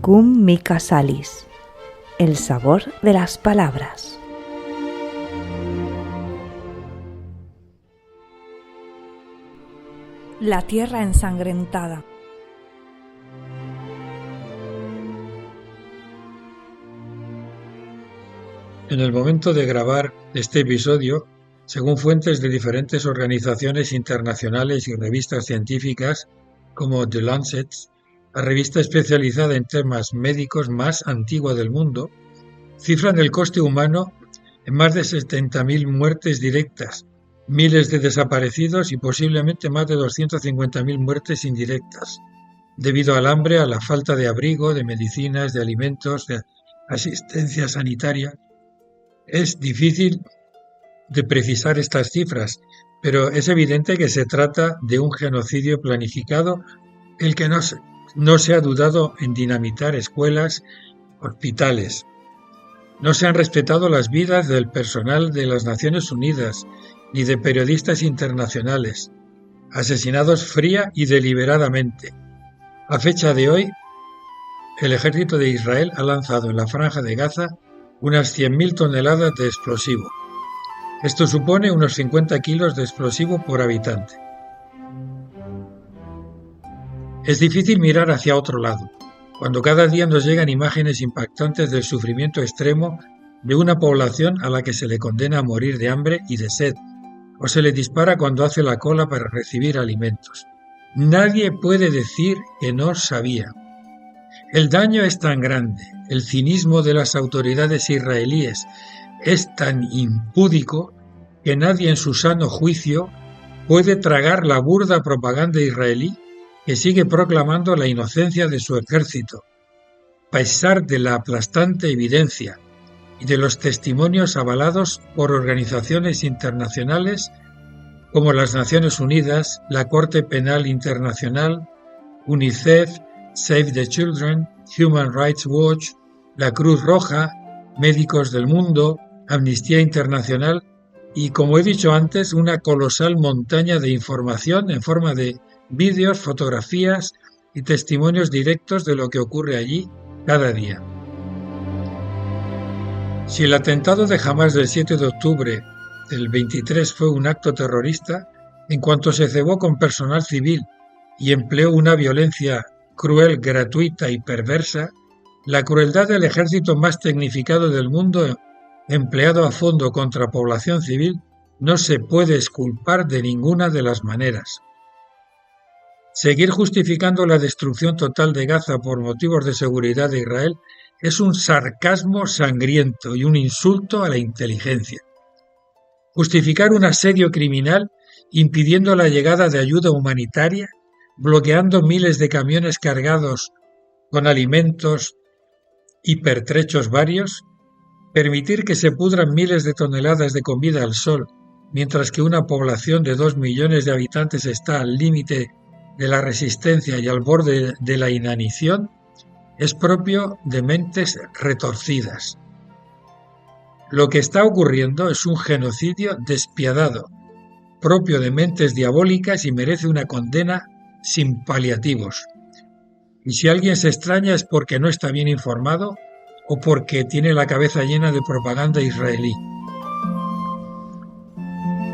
Cum mica salis, el sabor de las palabras. La tierra ensangrentada. En el momento de grabar este episodio, según fuentes de diferentes organizaciones internacionales y revistas científicas como The Lancet, la revista especializada en temas médicos más antigua del mundo, cifran el coste humano en más de 70.000 muertes directas, miles de desaparecidos y posiblemente más de 250.000 muertes indirectas, debido al hambre, a la falta de abrigo, de medicinas, de alimentos, de asistencia sanitaria. Es difícil de precisar estas cifras, pero es evidente que se trata de un genocidio planificado, el que no se ha dudado en dinamitar escuelas, hospitales. No se han respetado las vidas del personal de las Naciones Unidas ni de periodistas internacionales, asesinados fría y deliberadamente. A fecha de hoy, el ejército de Israel ha lanzado en la Franja de Gaza unas 100.000 toneladas de explosivo. Esto supone unos 50 kilos de explosivo por habitante. Es difícil mirar hacia otro lado, cuando cada día nos llegan imágenes impactantes del sufrimiento extremo de una población a la que se le condena a morir de hambre y de sed, o se le dispara cuando hace la cola para recibir alimentos. Nadie puede decir que no sabía. El daño es tan grande, el cinismo de las autoridades israelíes es tan impúdico que nadie en su sano juicio puede tragar la burda propaganda israelí que sigue proclamando la inocencia de su ejército, a pesar de la aplastante evidencia y de los testimonios avalados por organizaciones internacionales como las Naciones Unidas, la Corte Penal Internacional, UNICEF, Save the Children, Human Rights Watch, la Cruz Roja, Médicos del Mundo, Amnistía Internacional y, como he dicho antes, una colosal montaña de información en forma de vídeos, fotografías y testimonios directos de lo que ocurre allí cada día. Si el atentado de Hamás del 7 de octubre del 23 fue un acto terrorista, en cuanto se cebó con personal civil y empleó una violencia cruel, gratuita y perversa, la crueldad del ejército más tecnificado del mundo, empleado a fondo contra población civil, no se puede exculpar de ninguna de las maneras. Seguir justificando la destrucción total de Gaza por motivos de seguridad de Israel es un sarcasmo sangriento y un insulto a la inteligencia. Justificar un asedio criminal impidiendo la llegada de ayuda humanitaria, bloqueando miles de camiones cargados con alimentos y pertrechos varios, permitir que se pudran miles de toneladas de comida al sol, mientras que una población de 2 millones de habitantes está al límite de la resistencia y al borde de la inanición, es propio de mentes retorcidas. Lo que está ocurriendo es un genocidio despiadado, propio de mentes diabólicas y merece una condena sin paliativos. Y si alguien se extraña es porque no está bien informado o porque tiene la cabeza llena de propaganda israelí.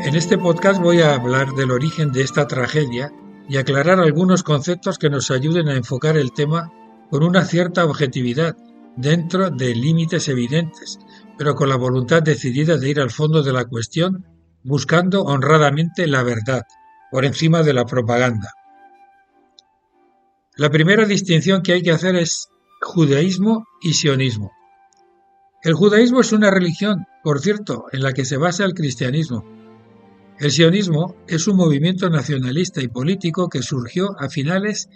En este podcast voy a hablar del origen de esta tragedia y aclarar algunos conceptos que nos ayuden a enfocar el tema con una cierta objetividad, dentro de límites evidentes, pero con la voluntad decidida de ir al fondo de la cuestión, buscando honradamente la verdad, por encima de la propaganda. La primera distinción que hay que hacer es judaísmo y sionismo. El judaísmo es una religión, por cierto, en la que se basa el cristianismo. El sionismo es un movimiento nacionalista y político que surgió a finales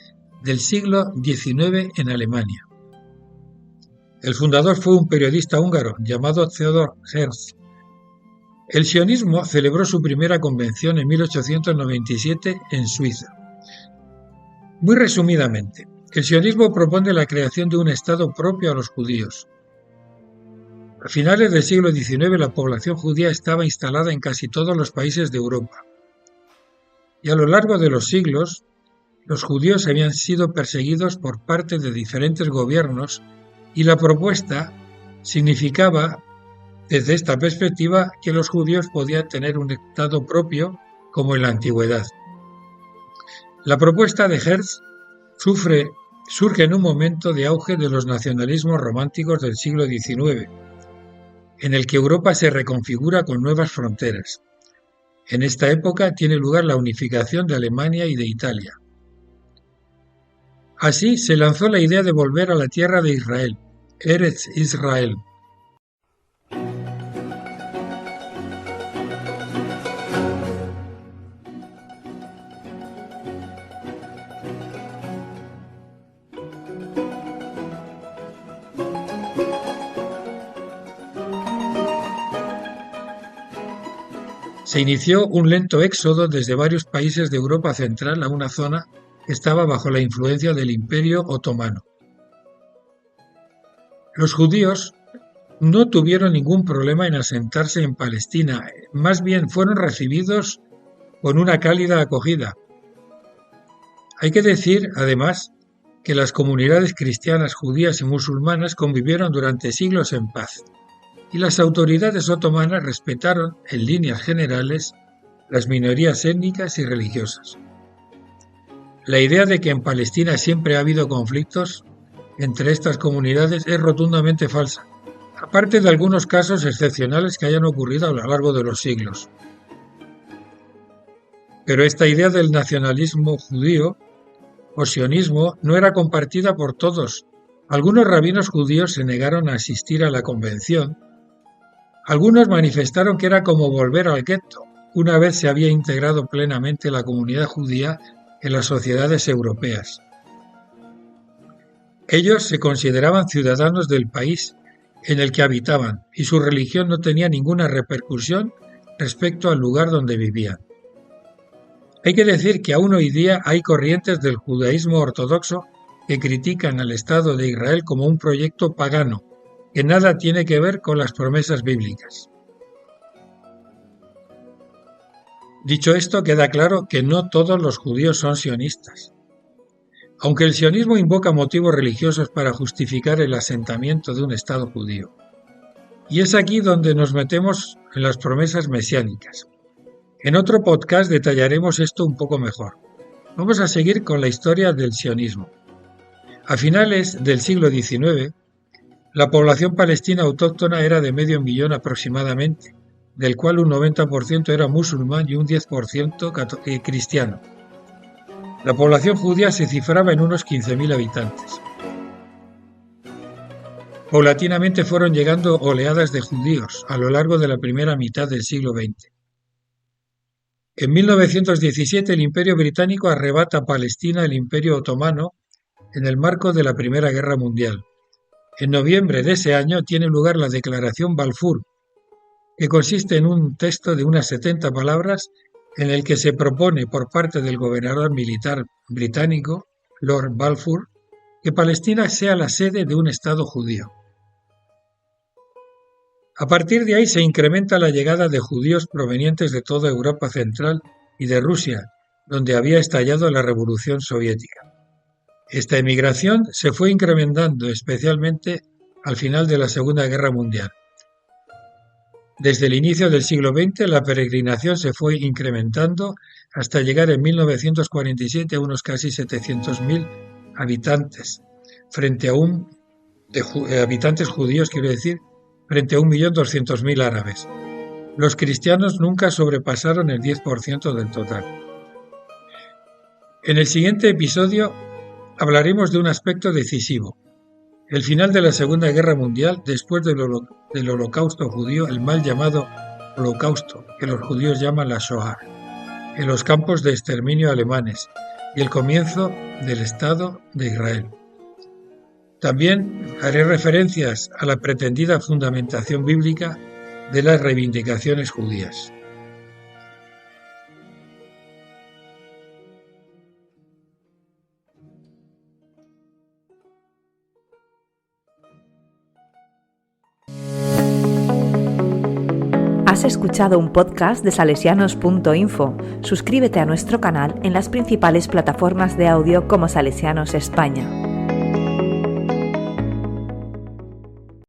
del siglo XIX en Alemania. El fundador fue un periodista húngaro llamado Theodor Herzl. El sionismo celebró su primera convención en 1897 en Suiza. Muy resumidamente, el sionismo propone la creación de un Estado propio a los judíos. A finales del siglo XIX la población judía estaba instalada en casi todos los países de Europa. Y a lo largo de los siglos, Los judíos habían sido perseguidos por parte de diferentes gobiernos y la propuesta significaba, desde esta perspectiva, que los judíos podían tener un estado propio como en la antigüedad. La propuesta de Herz surge en un momento de auge de los nacionalismos románticos del siglo XIX, en el que Europa se reconfigura con nuevas fronteras. En esta época tiene lugar la unificación de Alemania y de Italia. Así se lanzó la idea de volver a la tierra de Israel, Eretz Israel. Se inició un lento éxodo desde varios países de Europa central a una zona que estaba bajo la influencia del Imperio Otomano. Los judíos no tuvieron ningún problema en asentarse en Palestina, más bien fueron recibidos con una cálida acogida. Hay que decir, además, que las comunidades cristianas, judías y musulmanas convivieron durante siglos en paz, y las autoridades otomanas respetaron, en líneas generales, las minorías étnicas y religiosas. La idea de que en Palestina siempre ha habido conflictos entre estas comunidades es rotundamente falsa, aparte de algunos casos excepcionales que hayan ocurrido a lo largo de los siglos. Pero esta idea del nacionalismo judío o sionismo no era compartida por todos. Algunos rabinos judíos se negaron a asistir a la convención. Algunos manifestaron que era como volver al gueto, una vez se había integrado plenamente la comunidad judía en las sociedades europeas. Ellos se consideraban ciudadanos del país en el que habitaban y su religión no tenía ninguna repercusión respecto al lugar donde vivían. Hay que decir que aún hoy día hay corrientes del judaísmo ortodoxo que critican al Estado de Israel como un proyecto pagano, que nada tiene que ver con las promesas bíblicas. Dicho esto, queda claro que no todos los judíos son sionistas. Aunque el sionismo invoca motivos religiosos para justificar el asentamiento de un Estado judío. Y es aquí donde nos metemos en las promesas mesiánicas. En otro podcast detallaremos esto un poco mejor. Vamos a seguir con la historia del sionismo. A finales del siglo XIX, la población palestina autóctona era de 500.000 aproximadamente, del cual un 90% era musulmán y un 10% cristiano. La población judía se cifraba en unos 15.000 habitantes. Paulatinamente fueron llegando oleadas de judíos a lo largo de la primera mitad del siglo XX. En 1917 el Imperio Británico arrebata a Palestina al Imperio Otomano en el marco de la Primera Guerra Mundial. En noviembre de ese año tiene lugar la Declaración Balfour, que consiste en un texto de unas 70 palabras en el que se propone por parte del gobernador militar británico, Lord Balfour, que Palestina sea la sede de un Estado judío. A partir de ahí se incrementa la llegada de judíos provenientes de toda Europa Central y de Rusia, donde había estallado la Revolución Soviética. Esta emigración se fue incrementando especialmente al final de la Segunda Guerra Mundial. Desde el inicio del siglo XX la peregrinación se fue incrementando hasta llegar en 1947 a unos casi 700.000 habitantes, frente a habitantes judíos, frente a 1.200.000 árabes. Los cristianos nunca sobrepasaron el 10% del total. En el siguiente episodio hablaremos de un aspecto decisivo. El final de la Segunda Guerra Mundial, después del Holocausto judío, el mal llamado Holocausto, que los judíos llaman la Shoah, en los campos de exterminio alemanes, y el comienzo del Estado de Israel. También haré referencias a la pretendida fundamentación bíblica de las reivindicaciones judías. Has Has escuchado un podcast de salesianos.info. Suscríbete a nuestro canal en las principales plataformas de audio como Salesianos España.